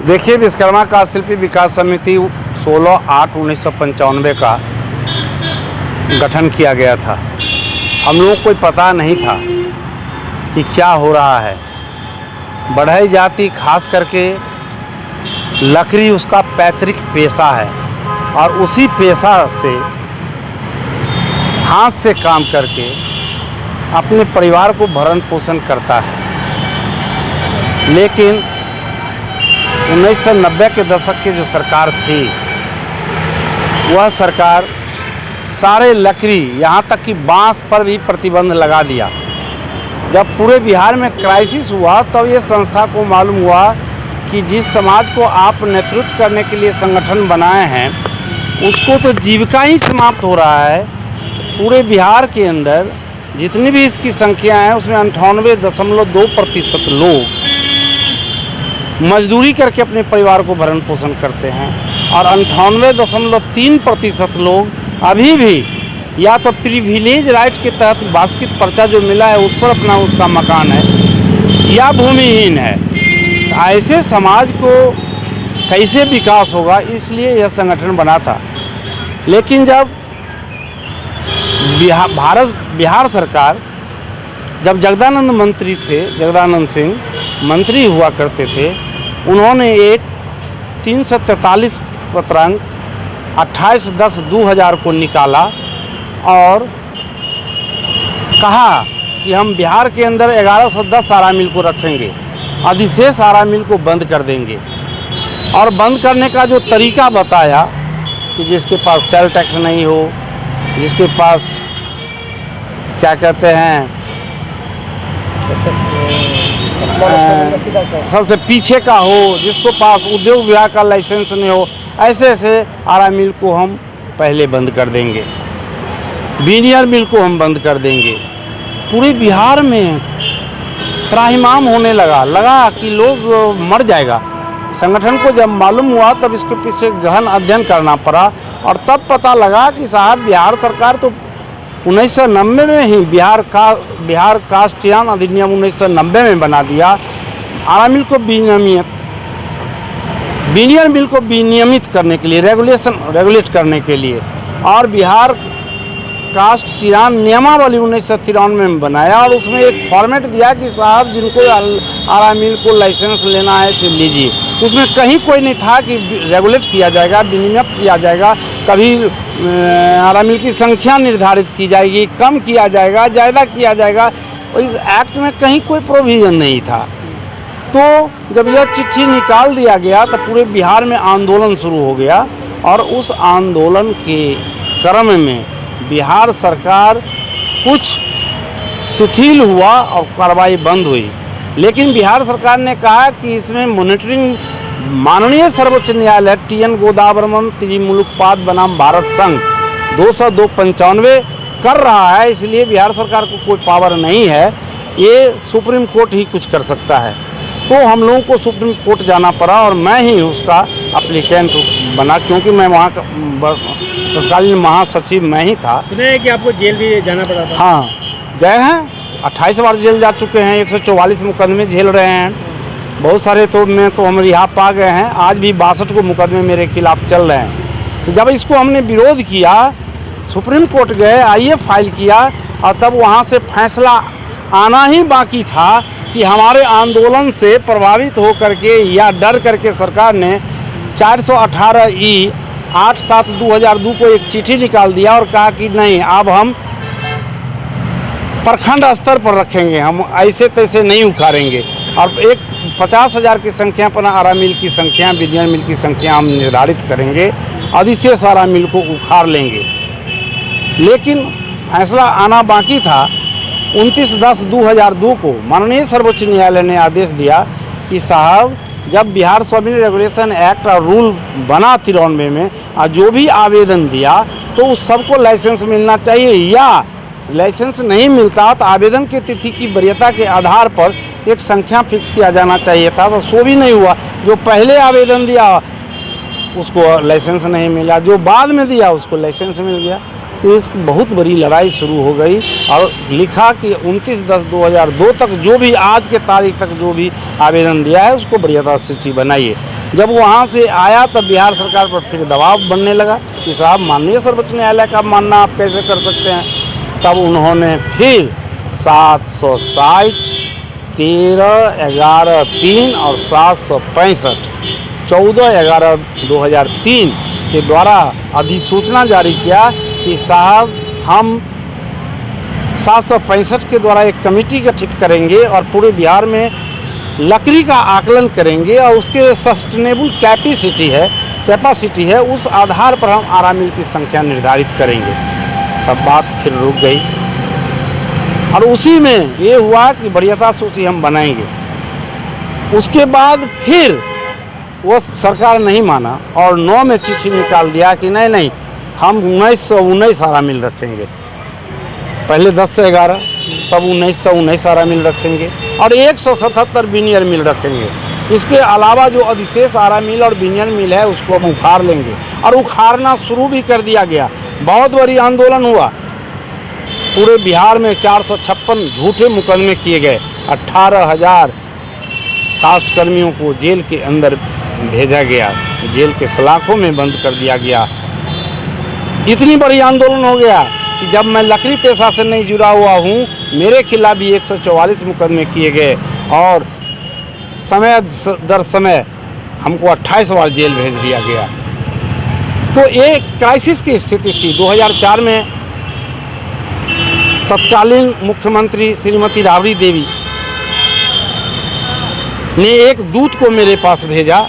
देखिए, विश्वकर्मा काष्ठ शिल्पी विकास समिति 16/8/1995 का गठन किया गया था। हम लोगों को कोई पता नहीं था कि क्या हो रहा है। बढ़ई जाति खास करके लकड़ी उसका पैतृक पेशा है और उसी पेशा से हाथ से काम करके अपने परिवार को भरण पोषण करता है। लेकिन 1990 के दशक की जो सरकार थी, वह सरकार सारे लकड़ी यहाँ तक कि बांस पर भी प्रतिबंध लगा दिया। जब पूरे बिहार में क्राइसिस हुआ तब ये संस्था को मालूम हुआ कि जिस समाज को आप नेतृत्व करने के लिए संगठन बनाए हैं उसको तो जीविका ही समाप्त हो रहा है। पूरे बिहार के अंदर जितनी भी इसकी संख्या है उसमें 98.2% लोग मजदूरी करके अपने परिवार को भरण पोषण करते हैं और 98.3% लोग अभी भी या तो प्रिविलेज राइट के तहत बास्केट पर्चा जो मिला है उस पर अपना उसका मकान है या भूमिहीन है। ऐसे समाज को कैसे विकास होगा, इसलिए यह संगठन बना था। लेकिन जब बिहार सरकार, जब जगदानंद मंत्री थे, जगदानंद सिंह मंत्री हुआ करते थे, उन्होंने एक 343 पत्रांक 28/10/2000 को निकाला और कहा कि हम बिहार के अंदर 1110 आरा मिल को रखेंगे, अधिशेष आरा मिल को बंद कर देंगे। और बंद करने का जो तरीका बताया कि जिसके पास सेल टैक्स नहीं हो, जिसके पास क्या कहते हैं सबसे पीछे का हो, जिसको पास उद्योग विभाग का लाइसेंस नहीं हो, ऐसे आरा मिल को हम पहले बंद कर देंगे, बीनियर मिल को हम बंद कर देंगे। पूरे बिहार में त्राहिमाम होने लगा कि लोग मर जाएगा। संगठन को जब मालूम हुआ तब इसके पीछे गहन अध्ययन करना पड़ा और तब पता लगा कि साहब बिहार सरकार तो 1990 में ही बिहार काष्ठ चयन अधिनियम 1990 में बना दिया। आरा मिल को बीनियर मिल को विनियमित करने के लिए, रेगुलेट करने के लिए, और बिहार काष्ठ चयन नियमावली 1993 में बनाया और उसमें एक फॉर्मेट दिया कि साहब जिनको आरा मिल को लाइसेंस लेना है से लीजिए। उसमें कहीं कोई नहीं था कि रेगुलेट किया जाएगा, विनियमित किया जाएगा, कभी आरा मिल की संख्या निर्धारित की जाएगी, कम किया जाएगा, ज़्यादा किया जाएगा। इस एक्ट में कहीं कोई प्रोविज़न नहीं था। तो जब यह चिट्ठी निकाल दिया गया तो पूरे बिहार में आंदोलन शुरू हो गया और उस आंदोलन के क्रम में बिहार सरकार कुछ शिथिल हुआ और कार्रवाई बंद हुई। लेकिन बिहार सरकार ने कहा कि इसमें मॉनिटरिंग माननीय सर्वोच्च न्यायालय TN गोदावरमन त्रिमुलुकपाद बनाम भारत संघ 202/95 कर रहा है, इसलिए बिहार सरकार को कोई पावर नहीं है, ये सुप्रीम कोर्ट ही कुछ कर सकता है। तो हम लोगों को सुप्रीम कोर्ट जाना पड़ा और मैं ही उसका एप्लीकेंट बना, क्योंकि मैं वहाँ का तत्कालीन महासचिव मैं ही था। सुना है कि आपको जेल भी जाना पड़ा था? हाँ, गए हैं, 28 बार जेल जा चुके हैं, 144 मुकदमे झेल रहे हैं। बहुत सारे तो हम रिहा पा गए हैं, आज भी 62 को मुकदमे मेरे खिलाफ चल रहे हैं। तो जब इसको हमने विरोध किया, सुप्रीम कोर्ट गए, IAF फाइल किया और तब वहाँ से फैसला आना ही बाकी था कि हमारे आंदोलन से प्रभावित हो करके या डर करके सरकार ने 418E 8/7/2002 को एक चिट्ठी निकाल दिया और कहा कि नहीं, अब हम प्रखंड स्तर पर रखेंगे, हम ऐसे तैसे नहीं उखाड़ेंगे और एक 50,000 की संख्या पर आरा मिल की संख्या, बीनियर मिल की संख्या हम निर्धारित करेंगे, अधिशेष आरा मिल को उखाड़ लेंगे। लेकिन फैसला आना बाकी था। 29/10/2002 को माननीय सर्वोच्च न्यायालय ने आदेश दिया कि साहब जब बिहार स्वामित्व रेगुलेशन एक्ट और रूल बना 93 में और जो भी आवेदन दिया तो उस सबको लाइसेंस मिलना चाहिए, या लाइसेंस नहीं मिलता तो आवेदन की तिथि की वरीयता के आधार पर एक संख्या फिक्स किया जाना चाहिए था। तो सो भी नहीं हुआ। जो पहले आवेदन दिया उसको लाइसेंस नहीं मिला, जो बाद में दिया उसको लाइसेंस मिल गया। इस बहुत बड़ी लड़ाई शुरू हो गई और लिखा कि 29/10/2002 तक जो भी आज के तारीख तक जो भी आवेदन दिया है उसको वरीयता सूची बनाइए। जब वहाँ से आया तब बिहार सरकार पर फिर दबाव बनने लगा कि साहब माननीय सर्वोच्च न्यायालय का मानना आप कैसे कर सकते हैं। तब उन्होंने फिर 760, 13/11/3 और 765, 14/11/2003 के द्वारा अधिसूचना जारी किया कि साहब हम 765 के द्वारा एक कमेटी गठित करेंगे और पूरे बिहार में लकड़ी का आकलन करेंगे और उसके सस्टेनेबल कैपेसिटी है उस आधार पर हम आरा मिल की संख्या निर्धारित करेंगे। तब बात फिर रुक गई और उसी में ये हुआ कि वरीयता सूची हम बनाएंगे। उसके बाद फिर वो सरकार नहीं माना और 9 में चिट्ठी निकाल दिया कि नहीं हम 1919 आरा मिल रखेंगे। पहले 10 से 11, तब 1919 आरा मिल रखेंगे और 177 बिनियर मिल रखेंगे। इसके अलावा जो अधिशेष आरा मिल और बिनियर मिल है उसको हम उखाड़ लेंगे और उखाड़ना शुरू भी कर दिया गया। बहुत बड़ी आंदोलन हुआ। पूरे बिहार में 456 झूठे मुकदमे किए गए। 18,000 कास्ट कर्मियों को जेल के अंदर भेजा गया, जेल के सलाखों में बंद कर दिया गया। इतनी बड़ी आंदोलन हो गया कि जब मैं लकड़ी पेशा से नहीं जुड़ा हुआ हूँ, मेरे खिलाफ भी 144 मुकदमे किए गए और समय दर समय हमको 28 बार जेल भेज दिया गया। तो एक क्राइसिस की स्थिति थी। 2004 में तत्कालीन मुख्यमंत्री श्रीमती राबड़ी देवी ने एक दूत को मेरे पास भेजा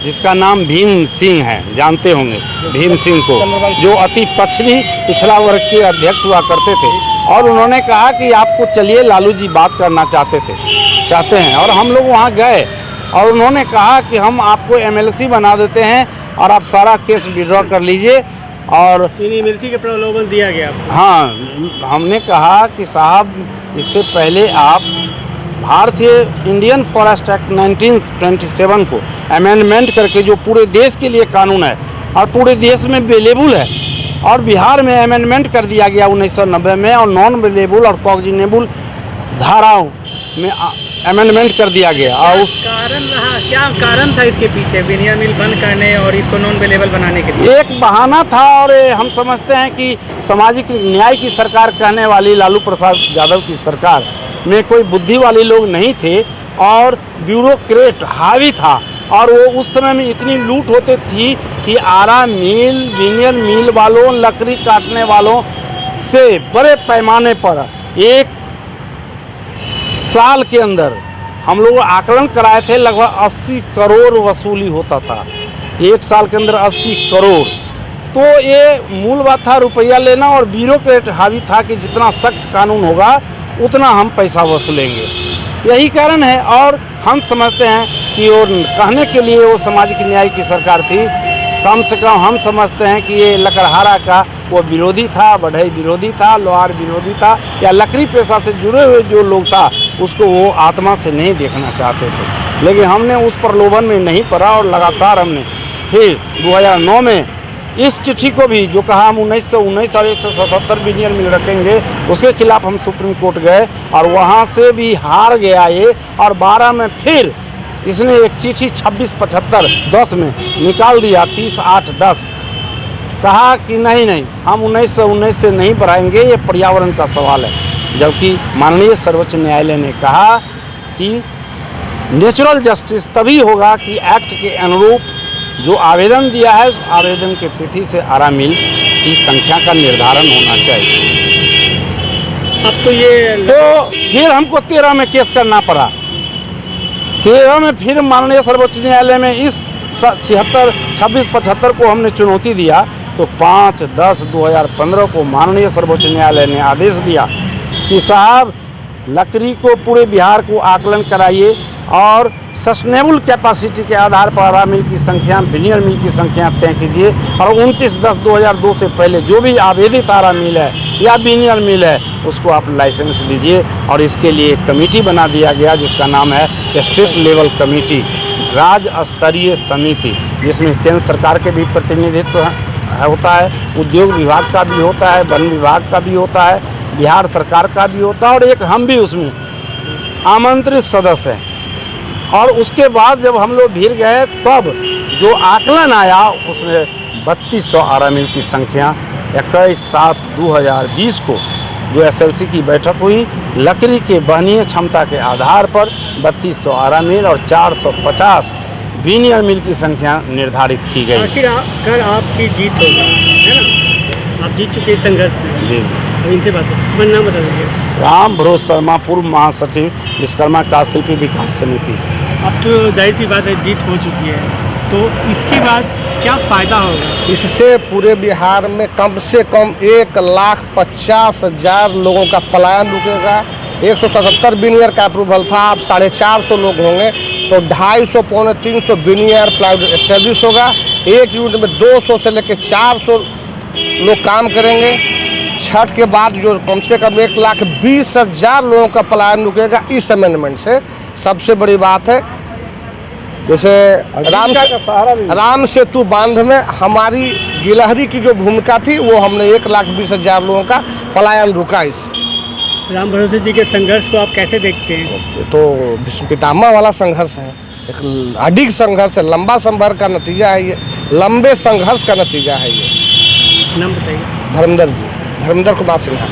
जिसका नाम भीम सिंह है, जानते होंगे भीम सिंह को, जो अति पिछड़ा वर्ग के अध्यक्ष हुआ करते थे। और उन्होंने कहा कि आपको चलिए लालू जी बात करना चाहते हैं। और हम लोग वहाँ गए और उन्होंने कहा कि हम आपको MLC बना देते हैं और आप सारा केस विड्रॉ कर लीजिए। और MLC के प्रलोभन दिया गया। हाँ, हमने कहा कि साहब इससे पहले आप भारतीय इंडियन फॉरेस्ट एक्ट 1927 को अमेंडमेंट करके जो पूरे देश के लिए कानून है और पूरे देश में अवेलेबल है और बिहार में अमेंडमेंट कर दिया गया 1990 में और नॉन अवेलेबल और कॉग्निजेबल धाराओं में अमेंडमेंट कर दिया गया। और उस क्या कारण था इसके पीछे बिनियर मिल बंद करने और इसको नॉन अवेलेबल बनाने के लिए? एक बहाना था और हम समझते हैं कि सामाजिक न्याय की सरकार कहने वाली लालू प्रसाद यादव की सरकार में कोई बुद्धि वाले लोग नहीं थे और ब्यूरोक्रेट हावी था। और वो उस समय में इतनी लूट होती थी कि आरा मिल, बिनियर मिल वालों, लकड़ी काटने वालों से बड़े पैमाने पर एक साल के अंदर हम लोग आकलन कराए थे, लगभग 80 करोड़ वसूली होता था एक साल के अंदर, 80 करोड़। तो ये मूल बात था रुपया लेना और ब्यूरोक्रेट हावी था कि जितना सख्त कानून होगा उतना हम पैसा वसूलेंगे। यही कारण है। और हम समझते हैं कि वो कहने के लिए वो सामाजिक न्याय की सरकार थी। कम से कम हम समझते हैं कि ये लकड़हारा का वो विरोधी था, बढ़ई विरोधी था, लोहार विरोधी था, या लकड़ी पेशा से जुड़े हुए जो लोग था उसको वो आत्मा से नहीं देखना चाहते थे। लेकिन हमने उस प्रलोभन में नहीं पड़ा और लगातार हमने फिर 2009 में इस चिट्ठी को भी जो कहा हम 1919 और 177 बिनियर मिल रखेंगे, उसके खिलाफ हम सुप्रीम कोर्ट गए और वहाँ से भी हार गया ये। और 12 में फिर इसने एक चिट्ठी 26/75/10 में निकाल दिया, 30/8/10, कहा कि नहीं हम 1919 से नहीं बढ़ाएंगे, ये पर्यावरण का सवाल है। जबकि माननीय सर्वोच्च न्यायालय ने कहा कि नेचुरल जस्टिस तभी होगा कि एक्ट के अनुरूप जो आवेदन दिया है उस आवेदन के तिथि से आरा मिल की संख्या का निर्धारण होना चाहिए। अब तो फिर हमको 13 में केस करना पड़ा। 13 में फिर माननीय सर्वोच्च न्यायालय में इस 26/75 को हमने चुनौती दिया। तो 5/10/2015 को माननीय सर्वोच्च न्यायालय ने आदेश दिया कि साहब लकड़ी को पूरे बिहार को आकलन कराइए और सस्टेनेबल कैपेसिटी के आधार पर आरा मिल की संख्या, बिनियर मिल की संख्या तय कीजिए। और 29/10/2002 से पहले जो भी आवेदित आरा मिल है या बिनियर मिल है उसको आप लाइसेंस दीजिए। और इसके लिए एक कमेटी बना दिया गया जिसका नाम है स्टेट लेवल कमेटी, राज्य स्तरीय समिति, जिसमें केंद्र सरकार के भी प्रतिनिधित्व होता है, उद्योग विभाग का भी होता है, वन विभाग का भी होता है, बिहार सरकार का भी होता है और एक हम भी उसमें आमंत्रित सदस्य हैं। और उसके बाद जब हम लोग भीड़ गए तब जो आकलन आया उसमें 3200 आरा मिल की संख्या 21/7/2020 को जो एसएलसी की बैठक हुई, लकड़ी के वहनीय क्षमता के आधार पर 3200 आरा मिल और 450 बीनियर मिल की संख्या निर्धारित की गई। आखिर आपकी जीत होगी, है ना? आप जीत चुके हैं संघर्ष में। जी, अब इनसे बात है, अपना नाम बता दीजिए। राम भरोस शर्मा, पूर्व महासचिव विश्वकर्मा काशिल्पी विकास समिति। अब तो जाहिर सी बात है जीत हो चुकी है, तो इसके बाद क्या फ़ायदा होगा? इससे पूरे बिहार में कम से कम 1,50,000 लोगों का पलायन रुकेगा। 177 बिनियर का अप्रूवल था, अब 450 लोग होंगे, तो 250 पौने 300 बिनियर प्लाईवुड एस्टेब्लिश होगा। एक यूनिट में 200 से लेकर 400 लोग काम करेंगे। छठ के बाद जो कम से कम 1,20,000 लोगों का पलायन रुकेगा इस अमेंडमेंट से। सबसे बड़ी बात है, जैसे राम सेतु बांध में हमारी गिलहरी की जो भूमिका थी वो हमने 1,20,000 लोगों का पलायन रुका। इस राम भरोसे जी के संघर्ष को आप कैसे देखते हैं? ये तो विश्व पितामह वाला संघर्ष है, एक अडिग संघर्ष है, लंबा संघर्ष का नतीजा है ये, लंबे संघर्ष का नतीजा है ये। नाम बताइए। धर्मेंद्र कुमार सिन्हा।